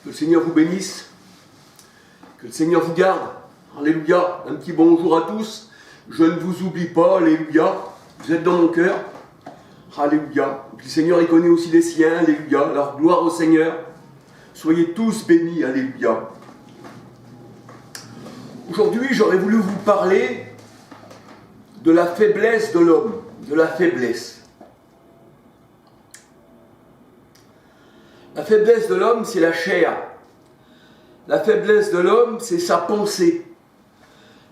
Que le Seigneur vous bénisse, que le Seigneur vous garde. Alléluia. Un petit bonjour à tous. Je ne vous oublie pas, alléluia. Vous êtes dans mon cœur. Alléluia. Et puis le Seigneur, il connaît aussi les siens, alléluia. Alors gloire au Seigneur. Soyez tous bénis, alléluia. Aujourd'hui, j'aurais voulu vous parler de la faiblesse de l'homme, de la faiblesse. La faiblesse de l'homme, c'est la chair. La faiblesse de l'homme, c'est sa pensée.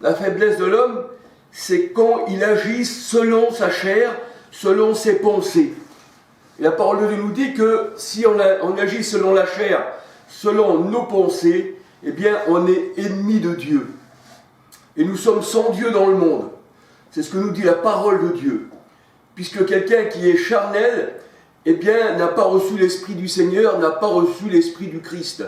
La faiblesse de l'homme, c'est quand il agit selon sa chair, selon ses pensées. Et la parole de Dieu nous dit que si on agit selon la chair, selon nos pensées, eh bien, on est ennemi de Dieu. Et nous sommes sans Dieu dans le monde. C'est ce que nous dit la parole de Dieu. Puisque quelqu'un qui est charnel, eh bien, n'a pas reçu l'Esprit du Seigneur, n'a pas reçu l'Esprit du Christ.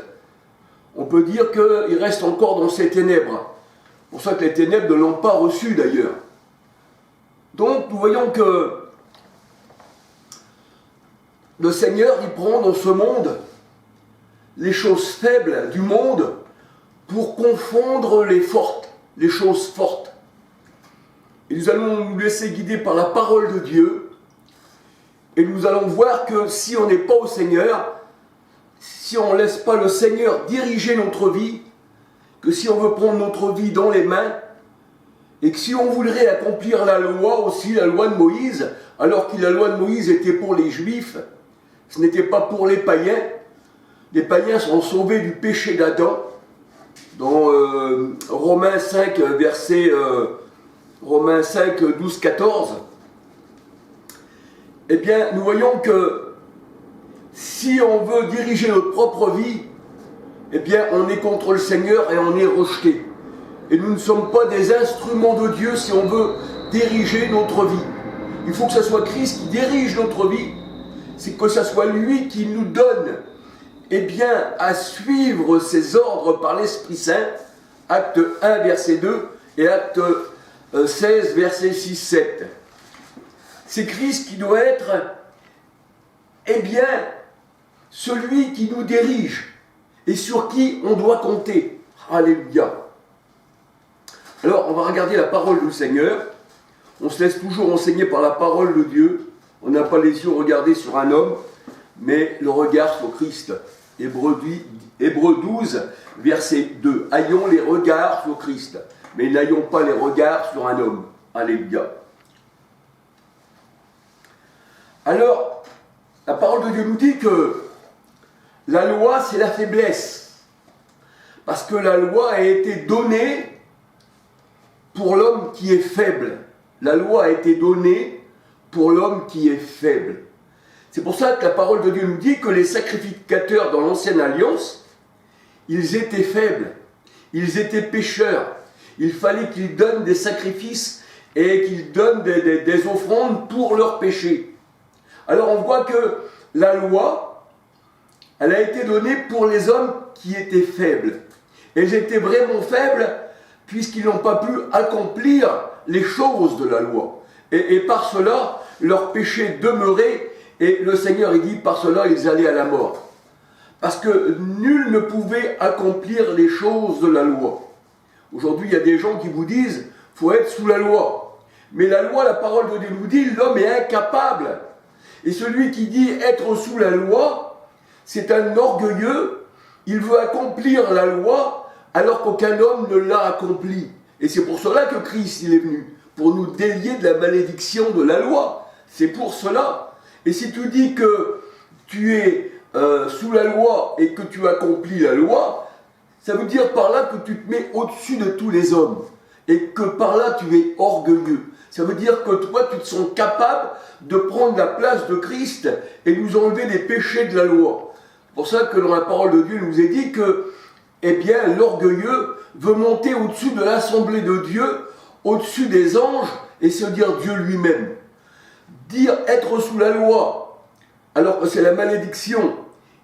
On peut dire qu'il reste encore dans ces ténèbres. C'est pour ça que les ténèbres ne l'ont pas reçu d'ailleurs. Donc, nous voyons que le Seigneur, il prend dans ce monde les choses faibles du monde pour confondre les fortes, les choses fortes. Et nous allons nous laisser guider par la parole de Dieu. Et nous allons voir que si on n'est pas au Seigneur, si on ne laisse pas le Seigneur diriger notre vie, que si on veut prendre notre vie dans les mains, et que si on voudrait accomplir la loi aussi, la loi de Moïse, alors que la loi de Moïse était pour les Juifs, ce n'était pas pour les païens. Les païens sont sauvés du péché d'Adam. Dans Romains 5, Romains 5, 12, 14, eh bien, nous voyons que si on veut diriger notre propre vie, eh bien, on est contre le Seigneur et on est rejeté. Et nous ne sommes pas des instruments de Dieu si on veut diriger notre vie. Il faut que ce soit Christ qui dirige notre vie. C'est que ce soit lui qui nous donne, eh bien, à suivre ses ordres par l'Esprit Saint. Acte 1, verset 2 et acte 16, verset 6, 7. C'est Christ qui doit être, eh bien, celui qui nous dirige et sur qui on doit compter. Alléluia. Alors, on va regarder la parole du Seigneur. On se laisse toujours enseigner par la parole de Dieu. On n'a pas les yeux regardés sur un homme, mais le regard sur Christ. Hébreux 12, verset 2. Ayons les regards sur Christ, mais n'ayons pas les regards sur un homme. Alléluia. Alors, la parole de Dieu nous dit que la loi, c'est la faiblesse. Parce que la loi a été donnée pour l'homme qui est faible. La loi a été donnée pour l'homme qui est faible. C'est pour ça que la parole de Dieu nous dit que les sacrificateurs dans l'ancienne alliance, ils étaient faibles, ils étaient pécheurs. Il fallait qu'ils donnent des sacrifices et qu'ils donnent des offrandes pour leurs péchés. Alors on voit que la loi, elle a été donnée pour les hommes qui étaient faibles. Et ils étaient vraiment faibles puisqu'ils n'ont pas pu accomplir les choses de la loi. Et par cela, leur péché demeurait. Et le Seigneur, il dit, par cela, ils allaient à la mort. Parce que nul ne pouvait accomplir les choses de la loi. Aujourd'hui, il y a des gens qui vous disent, il faut être sous la loi. Mais la loi, la parole de Dieu nous dit, l'homme est incapable. Et celui qui dit être sous la loi, c'est un orgueilleux. Il veut accomplir la loi alors qu'aucun homme ne l'a accompli. Et c'est pour cela que Christ il est venu, pour nous délier de la malédiction de la loi. C'est pour cela. Et si tu dis que tu es sous la loi et que tu accomplis la loi, ça veut dire par là que tu te mets au-dessus de tous les hommes. Et que par là tu es orgueilleux. Ça veut dire que toi tu te sens capable de prendre la place de Christ et nous enlever les péchés de la loi. C'est pour ça que dans la parole de Dieu, il nous est dit que, eh bien, l'orgueilleux veut monter au-dessus de l'assemblée de Dieu, au-dessus des anges, et se dire Dieu lui-même. Dire être sous la loi, alors que c'est la malédiction,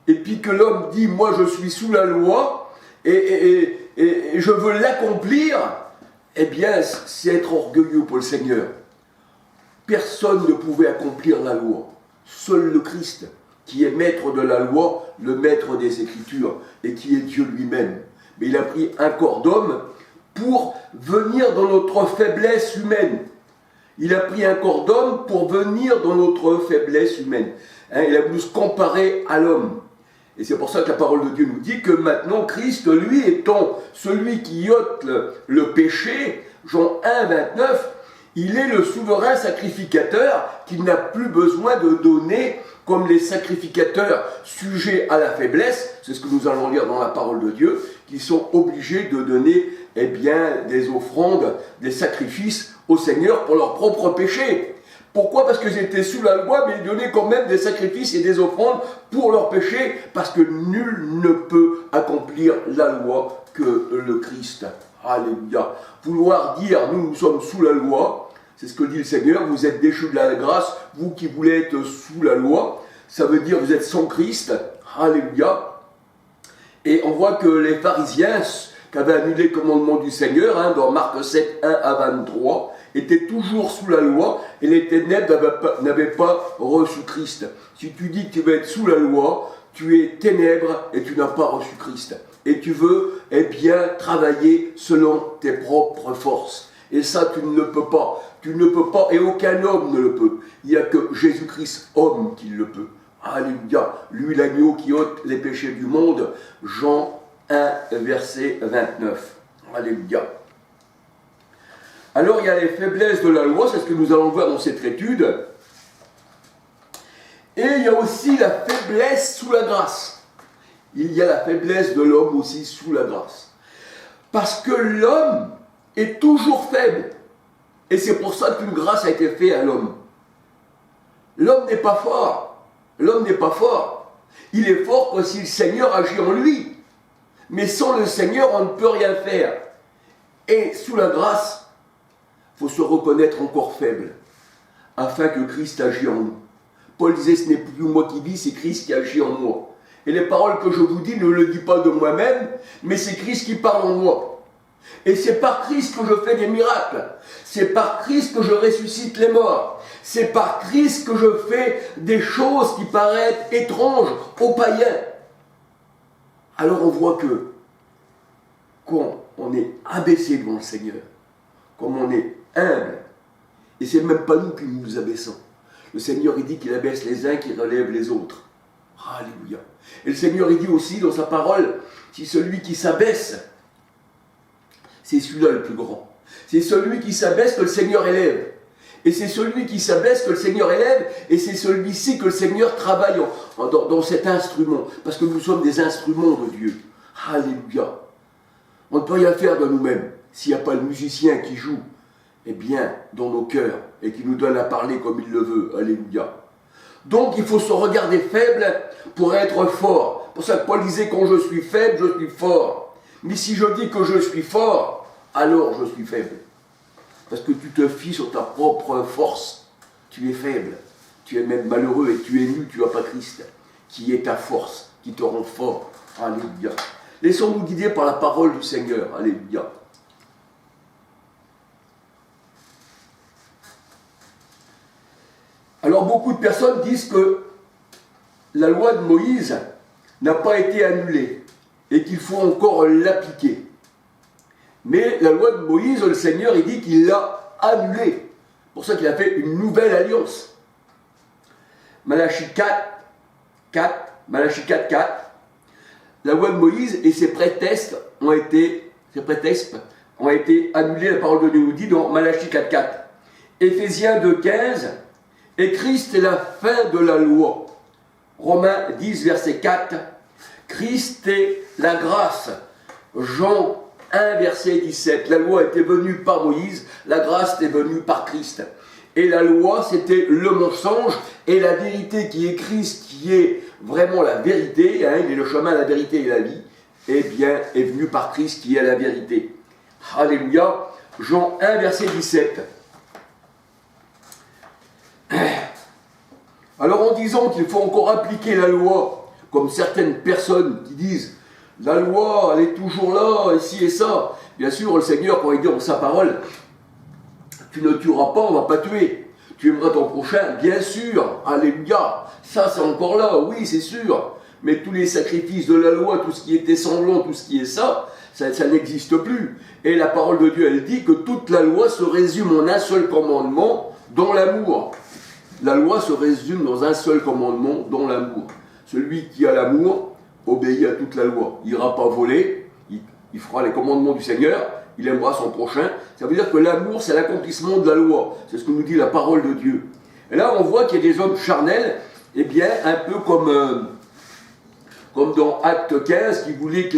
et puis que l'homme dit, moi je suis sous la loi, et je veux l'accomplir, eh bien, c'est être orgueilleux pour le Seigneur. Personne ne pouvait accomplir la loi. Seul le Christ qui est maître de la loi, le maître des Écritures, et qui est Dieu lui-même. Mais il a pris un corps d'homme pour venir dans notre faiblesse humaine. Il a pris un corps d'homme pour venir dans notre faiblesse humaine. Il a voulu se comparer à l'homme. Et c'est pour ça que la parole de Dieu nous dit que maintenant Christ, lui, étant celui qui ôte le péché, Jean 1, 29, il est le souverain sacrificateur qui n'a plus besoin de donner comme les sacrificateurs sujets à la faiblesse, c'est ce que nous allons lire dans la parole de Dieu, qui sont obligés de donner des offrandes, des sacrifices au Seigneur pour leurs propres péchés. Pourquoi? Parce qu'ils étaient sous la loi, mais ils donnaient quand même des sacrifices et des offrandes pour leurs péchés, parce que nul ne peut accomplir la loi que le Christ. Alléluia. Vouloir dire, nous sommes sous la loi, c'est ce que dit le Seigneur, vous êtes déchus de la grâce, vous qui voulez être sous la loi, ça veut dire vous êtes sans Christ. Alléluia. Et on voit que les pharisiens, qui avaient annulé le commandement du Seigneur, dans Marc 7, 1 à 23, étaient toujours sous la loi et les ténèbres n'avaient pas reçu Christ. Si tu dis que tu veux être sous la loi, tu es ténèbres et tu n'as pas reçu Christ. Et tu veux, travailler selon tes propres forces. Et ça, tu ne le peux pas. Tu ne peux pas et aucun homme ne le peut. Il n'y a que Jésus-Christ, homme, qui le peut. Alléluia. Lui, l'agneau qui ôte les péchés du monde. Jean 1, verset 29. Alléluia. Alors, il y a les faiblesses de la loi, c'est ce que nous allons voir dans cette étude. Et il y a aussi la faiblesse sous la grâce. Il y a la faiblesse de l'homme aussi sous la grâce. Parce que l'homme est toujours faible. Et c'est pour ça qu'une grâce a été faite à l'homme. L'homme n'est pas fort. L'homme n'est pas fort. Il est fort que si le Seigneur agit en lui. Mais sans le Seigneur, on ne peut rien faire. Et sous la grâce, il faut se reconnaître encore faible, afin que Christ agisse en nous. Paul disait, ce n'est plus moi qui vis, c'est Christ qui agit en moi. Et les paroles que je vous dis ne le dis pas de moi-même, mais c'est Christ qui parle en moi. Et c'est par Christ que je fais des miracles. C'est par Christ que je ressuscite les morts. C'est par Christ que je fais des choses qui paraissent étranges aux païens. Alors on voit que quand on est abaissé devant le Seigneur, comme on est humble, et c'est même pas nous qui nous abaissons. Le Seigneur, il dit qu'il abaisse les uns, qu'il relève les autres. Alléluia. Et le Seigneur, il dit aussi dans sa parole, si celui qui s'abaisse, c'est celui-là le plus grand. C'est celui qui s'abaisse que le Seigneur élève. Et c'est celui qui s'abaisse que le Seigneur élève, et c'est celui-ci que le Seigneur travaille dans cet instrument. Parce que nous sommes des instruments de Dieu. Alléluia. On ne peut rien faire de nous-mêmes s'il n'y a pas le musicien qui joue, dans nos cœurs, et qui nous donne à parler comme il le veut. Alléluia. Donc il faut se regarder faible pour être fort. C'est pour ça que Paul disait, quand je suis faible, je suis fort. Mais si je dis que je suis fort, alors je suis faible. Parce que tu te fies sur ta propre force. Tu es faible. Tu es même malheureux et tu es nu, tu n'as pas Christ, qui est ta force, qui te rend fort. Alléluia. Laissons-nous guider par la parole du Seigneur. Alléluia. Alors beaucoup de personnes disent que la loi de Moïse n'a pas été annulée et qu'il faut encore l'appliquer. Mais la loi de Moïse, le Seigneur, il dit qu'il l'a annulée. C'est pour ça qu'il a fait une nouvelle alliance. Malachie 4, 4. La loi de Moïse et ses prétextes ont été annulés. La parole de Dieu nous dit dans Malachie 4, 4. Éphésiens 2, 15. Et Christ est la fin de la loi. Romains 10, verset 4. Christ est la grâce. Jean 1, verset 17. La loi était venue par Moïse, la grâce est venue par Christ. Et la loi, c'était le mensonge, et la vérité qui est Christ, qui est vraiment la vérité, il est le chemin, la vérité et la vie, est venue par Christ qui est la vérité. Alléluia. Jean 1, verset 17. Alors en disant qu'il faut encore appliquer la loi, comme certaines personnes qui disent la loi elle est toujours là, et ci et ça, bien sûr le Seigneur quand il dit dans sa parole, tu ne tueras pas, on ne va pas tuer, Tu aimeras ton prochain, bien sûr, alléluia. Ça, c'est encore là, oui, c'est sûr. Mais tous les sacrifices de la loi, tout ce qui était semblant, tout ce qui est ça n'existe plus. Et la parole de Dieu, elle dit que toute la loi se résume en un seul commandement, dans l'amour. La loi se résume dans un seul commandement, dans l'amour. Celui qui a l'amour obéit à toute la loi. Il n'ira pas voler, il fera les commandements du Seigneur, il aimera son prochain. Ça veut dire que l'amour, c'est l'accomplissement de la loi. C'est ce que nous dit la parole de Dieu. Et là, on voit qu'il y a des hommes charnels, eh bien, un peu comme dans Acte 15, qui voulait que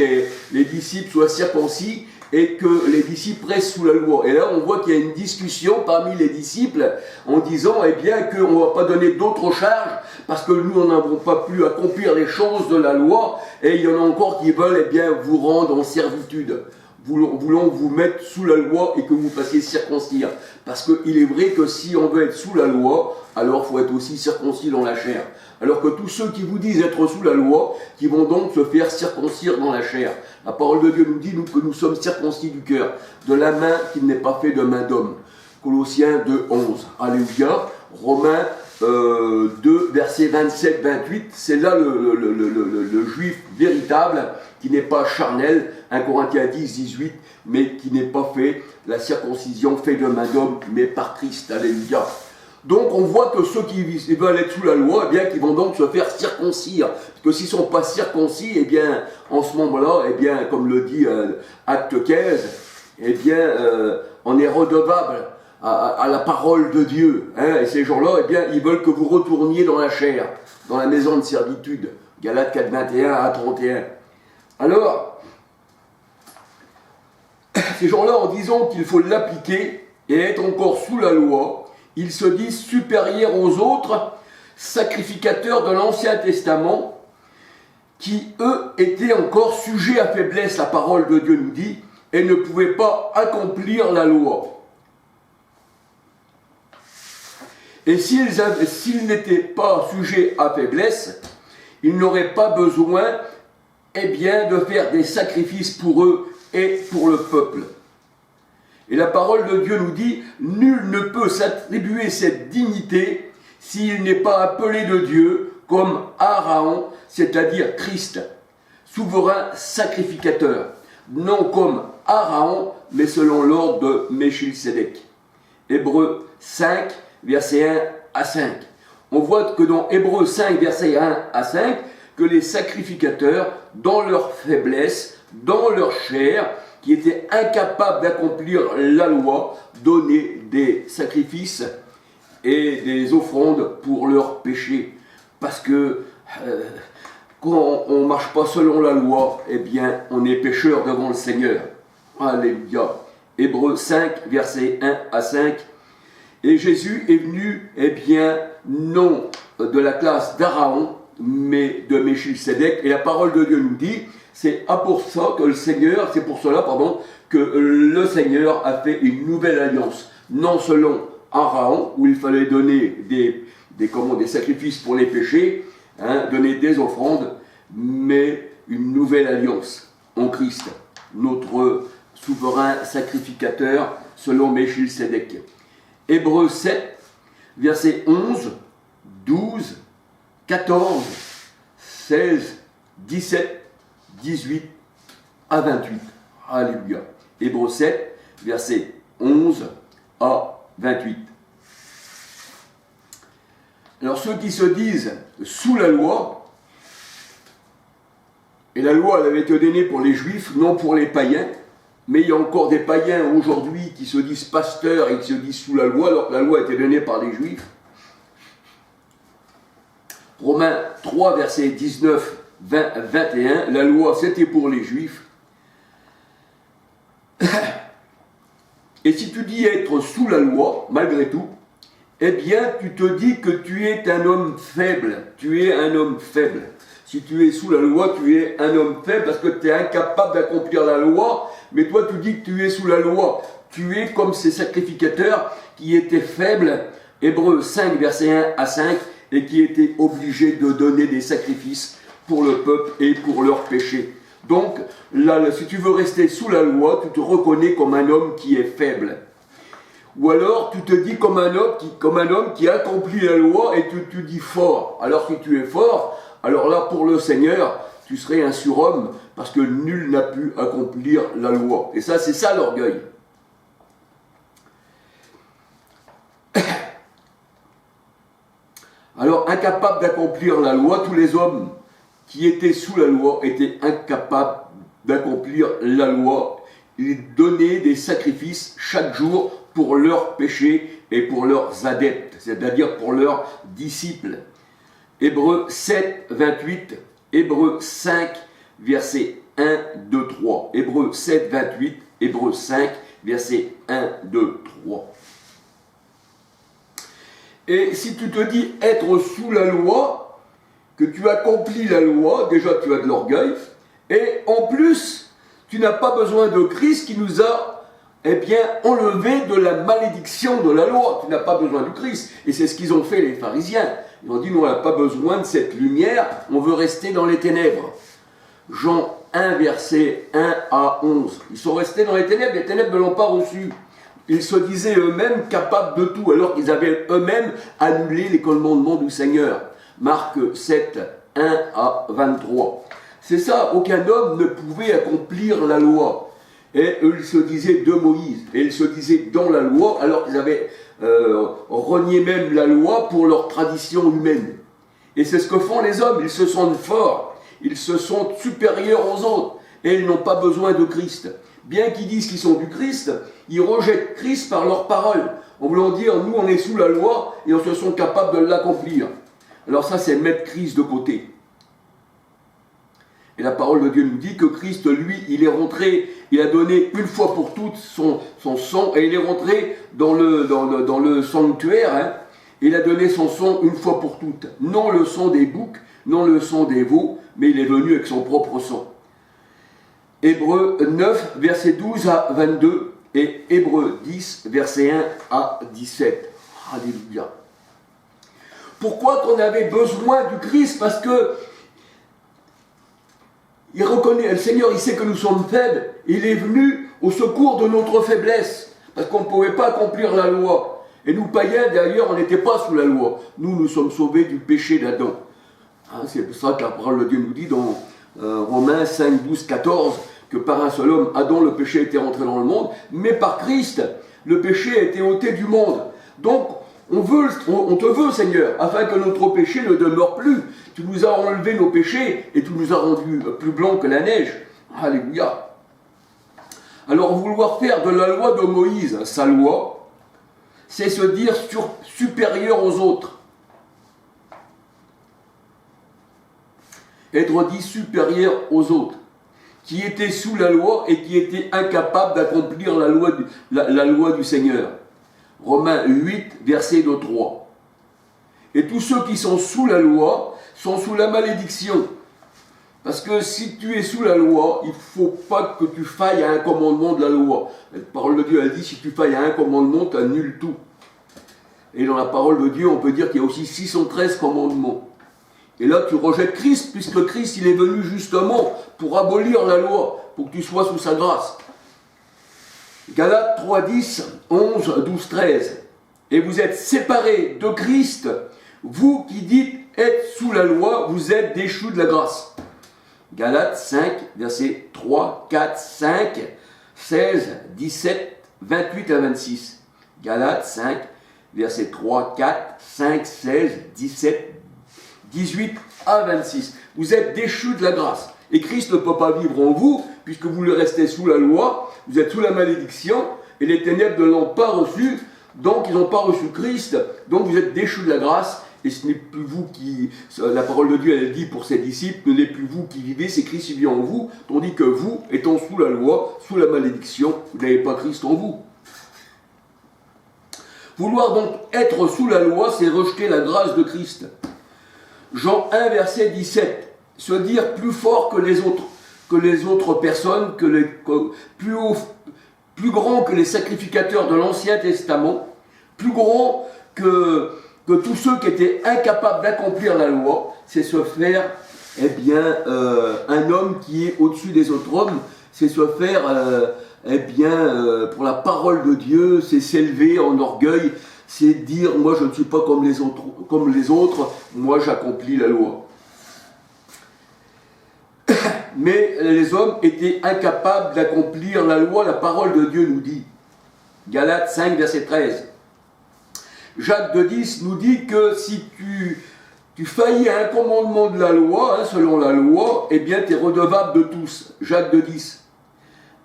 les disciples soient circoncis et que les disciples restent sous la loi. Et là, on voit qu'il y a une discussion parmi les disciples en disant, eh bien, qu'on ne va pas donner d'autres charges parce que nous, on n'avons pas pu accomplir les choses de la loi, et il y en a encore qui veulent, eh bien, vous rendre en servitude. Voulons vous mettre sous la loi et que vous fassiez circoncire. Parce qu'il est vrai que si on veut être sous la loi, alors il faut être aussi circoncis dans la chair. Alors que tous ceux qui vous disent être sous la loi, qui vont donc se faire circoncire dans la chair. La parole de Dieu nous dit que nous sommes circoncis du cœur, de la main qui n'est pas fait de main d'homme. Colossiens 2:11. Alléluia. Romains 2, versets 27-28. C'est là le juif véritable qui n'est pas charnel. 1 Corinthiens 10-18, mais qui n'est pas fait la circoncision fait de main d'homme, mais par Christ. Alléluia. Donc on voit que ceux qui veulent être sous la loi, eh bien, qui vont donc se faire circoncire. Parce que s'ils ne sont pas circoncis, eh bien, en ce moment-là, eh bien, comme le dit Acte 15, eh bien, on est redevable à la parole de Dieu. Hein, et ces gens-là, eh bien, ils veulent que vous retourniez dans la chair, dans la maison de servitude. Galates 4:21 à 31. Alors, ces gens-là, en disant qu'il faut l'appliquer et être encore sous la loi, ils se disent supérieurs aux autres sacrificateurs de l'Ancien Testament qui, eux, étaient encore sujets à faiblesse, la parole de Dieu nous dit, et ne pouvaient pas accomplir la loi. Et s'ils n'étaient pas sujets à faiblesse, ils n'auraient pas besoin, eh bien, de faire des sacrifices pour eux et pour le peuple. Et la parole de Dieu nous dit, nul ne peut s'attribuer cette dignité s'il n'est pas appelé de Dieu comme Aaron, c'est-à-dire Christ, souverain sacrificateur, non comme Aaron, mais selon l'ordre de Melchisédek. Hébreux 5, versets 1 à 5. On voit que dans Hébreux 5, versets 1 à 5, que les sacrificateurs, dans leur faiblesse, dans leur chair, qui étaient incapables d'accomplir la loi, donnaient des sacrifices et des offrandes pour leurs péchés. Parce que quand on ne marche pas selon la loi, eh bien, on est pécheur devant le Seigneur. Alléluia. Hébreux 5, versets 1 à 5. Et Jésus est venu, eh bien, non de la classe d'Aaron, mais de Melchisédek. Et la parole de Dieu nous dit, c'est pour cela que le Seigneur a fait une nouvelle alliance. Non selon Aaron, où il fallait donner des sacrifices pour les péchés, donner des offrandes, mais une nouvelle alliance en Christ, notre souverain sacrificateur selon Melchisédek. Hébreux 7, versets 11, 12, 14, 16, 17, 18 à 28. Alléluia. Hébreux 7, versets 11 à 28. Alors ceux qui se disent sous la loi, et la loi elle avait été donnée pour les juifs, non pour les païens, mais il y a encore des païens aujourd'hui qui se disent pasteurs et qui se disent sous la loi, alors que la loi a été donnée par les juifs. Romains 3, versets 19, 20, 21, la loi c'était pour les juifs. Et si tu dis être sous la loi, malgré tout, eh bien tu te dis que tu es un homme faible. Tu es un homme faible. Si tu es sous la loi, tu es un homme faible parce que tu es incapable d'accomplir la loi, mais toi tu dis que tu es sous la loi. Tu es comme ces sacrificateurs qui étaient faibles, Hébreux 5, versets 1 à 5, et qui étaient obligés de donner des sacrifices pour le peuple et pour leurs péchés. Donc, là, si tu veux rester sous la loi, tu te reconnais comme un homme qui est faible. Ou alors tu te dis comme un homme qui accomplit la loi et tu dis fort. Alors si tu es fort, alors là pour le Seigneur, tu serais un surhomme parce que nul n'a pu accomplir la loi. Et ça, c'est ça l'orgueil. Alors, incapable d'accomplir la loi, tous les hommes qui étaient sous la loi étaient incapables d'accomplir la loi. Ils donnaient des sacrifices chaque jour pour leurs péchés et pour leurs adeptes, c'est-à-dire pour leurs disciples. Hébreux 7, 28, Hébreux 5, versets 1, 2, 3. Hébreux 7, 28, Hébreux 5, versets 1, 2, 3. Et si tu te dis être sous la loi, que tu accomplis la loi, déjà tu as de l'orgueil, et en plus, tu n'as pas besoin de Christ qui nous a enlevé de la malédiction de la loi. Tu n'as pas besoin du Christ. Et c'est ce qu'ils ont fait les pharisiens. Ils ont dit, nous on n'a pas besoin de cette lumière, on veut rester dans les ténèbres. Jean 1, verset 1 à 11. Ils sont restés dans les ténèbres ne l'ont pas reçu. Ils se disaient eux-mêmes capables de tout, alors qu'ils avaient eux-mêmes annulé les commandements du Seigneur. Marc 7, 1 à 23. C'est ça, aucun homme ne pouvait accomplir la loi. Et eux, ils se disaient de Moïse, et ils se disaient dans la loi, alors qu'ils avaient renié même la loi pour leur tradition humaine. Et c'est ce que font les hommes, ils se sentent forts, ils se sentent supérieurs aux autres, et ils n'ont pas besoin de Christ. Bien qu'ils disent qu'ils sont du Christ, ils rejettent Christ par leurs paroles, en voulant dire, nous on est sous la loi, et on se sent capables de l'accomplir. Alors ça, c'est mettre Christ de côté. Et la parole de Dieu nous dit que Christ, lui, il est rentré, il a donné une fois pour toutes son sang, et il est rentré dans le sanctuaire, il a donné son sang une fois pour toutes. Non le sang des boucs, non le sang des veaux, mais il est venu avec son propre sang. Hébreux 9, verset 12 à 22, et Hébreux 10, verset 1 à 17. Alléluia. Pourquoi qu'on avait besoin du Christ? Parce que il reconnaît, le Seigneur, il sait que nous sommes faibles. Il est venu au secours de notre faiblesse. Parce qu'on ne pouvait pas accomplir la loi. Et nous, païens, d'ailleurs, on n'était pas sous la loi. Nous sommes sauvés du péché d'Adam. C'est pour ça que la parole de Dieu nous dit dans Romains 5, 12, 14, que par un seul homme, Adam, le péché était rentré dans le monde. Mais par Christ, le péché a été ôté du monde. Donc, on te veut, Seigneur, afin que notre péché ne demeure plus. Tu nous as enlevé nos péchés et tu nous as rendus plus blancs que la neige. Alléluia. Alors, vouloir faire de la loi de Moïse sa loi, c'est se dire supérieur aux autres. Être dit supérieur aux autres, qui étaient sous la loi et qui étaient incapables d'accomplir la loi du Seigneur. Romains 8, verset 3. Et tous ceux qui sont sous la loi sont sous la malédiction. Parce que si tu es sous la loi, il ne faut pas que tu failles à un commandement de la loi. La parole de Dieu, elle dit, si tu failles à un commandement, tu annules tout. Et dans la parole de Dieu, on peut dire qu'il y a aussi 613 commandements. Et là, tu rejettes Christ, puisque Christ, il est venu justement pour abolir la loi, pour que tu sois sous sa grâce. Galates 3, 10, 11, 12, 13. Et vous êtes séparés de Christ, vous qui dites être sous la loi, vous êtes déchus de la grâce. Galates 5, versets 3, 4, 5, 16, 17, 28 à 26. Galates 5, versets 3, 4, 5, 16, 17, 18 à 26. Vous êtes déchus de la grâce. Et Christ ne peut pas vivre en vous, puisque vous le restez sous la loi, vous êtes sous la malédiction, et les ténèbres ne l'ont pas reçu, donc ils n'ont pas reçu Christ, donc vous êtes déchus de la grâce, et ce n'est plus vous qui, la parole de Dieu elle dit pour ses disciples, ce n'est plus vous qui vivez, c'est Christ qui vit en vous, tandis que vous, étant sous la loi, sous la malédiction, vous n'avez pas Christ en vous. Vouloir donc être sous la loi, c'est rejeter la grâce de Christ. Jean 1, verset 17. Se dire plus fort que les autres personnes, plus grand que les sacrificateurs de l'Ancien Testament, plus grand que tous ceux qui étaient incapables d'accomplir la loi, c'est se faire un homme qui est au-dessus des autres hommes, c'est se faire, pour la parole de Dieu, c'est s'élever en orgueil, c'est dire, moi je ne suis pas comme les autres, moi j'accomplis la loi. Mais les hommes étaient incapables d'accomplir la loi, la parole de Dieu nous dit. Galates 5, verset 13. Jacques 2,10 nous dit que si tu faillis à un commandement de la loi, selon la loi, eh bien tu es redevable de tous. Jacques 2,10.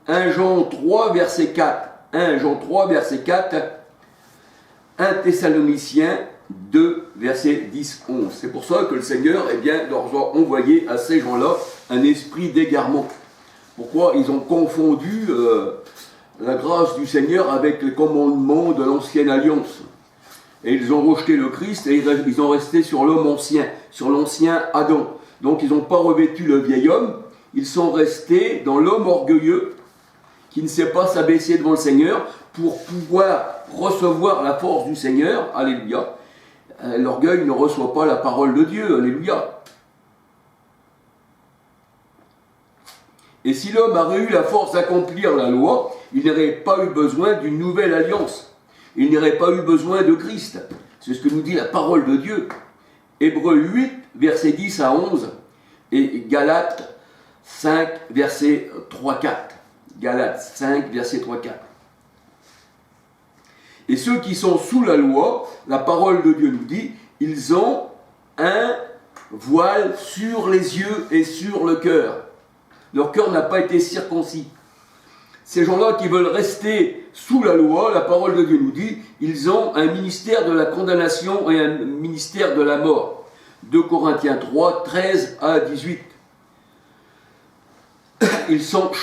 1 Jean 3, verset 4. 1 Jean 3, verset 4. 1 Thessaloniciens 2, verset 10-11. C'est pour ça que le Seigneur leur a envoyé à ces gens-là un esprit d'égarement. Pourquoi? Ils ont confondu la grâce du Seigneur avec les commandements de l'ancienne alliance. Et ils ont rejeté le Christ et ils ont resté sur l'homme ancien, sur l'ancien Adam. Donc ils n'ont pas revêtu le vieil homme, ils sont restés dans l'homme orgueilleux qui ne sait pas s'abaisser devant le Seigneur pour pouvoir recevoir la force du Seigneur. Alléluia. L'orgueil ne reçoit pas la parole de Dieu. Alléluia. Et si l'homme aurait eu la force d'accomplir la loi, il n'aurait pas eu besoin d'une nouvelle alliance. Il n'aurait pas eu besoin de Christ. C'est ce que nous dit la parole de Dieu. Hébreux 8, versets 10 à 11 et Galates 5, versets 3-4. Galates 5, versets 3-4. Et ceux qui sont sous la loi, la parole de Dieu nous dit, ils ont un voile sur les yeux et sur le cœur. Leur cœur n'a pas été circoncis. Ces gens-là qui veulent rester sous la loi, la parole de Dieu nous dit, ils ont un ministère de la condamnation et un ministère de la mort. 2 Corinthiens 3, 13 à 18. Ils sont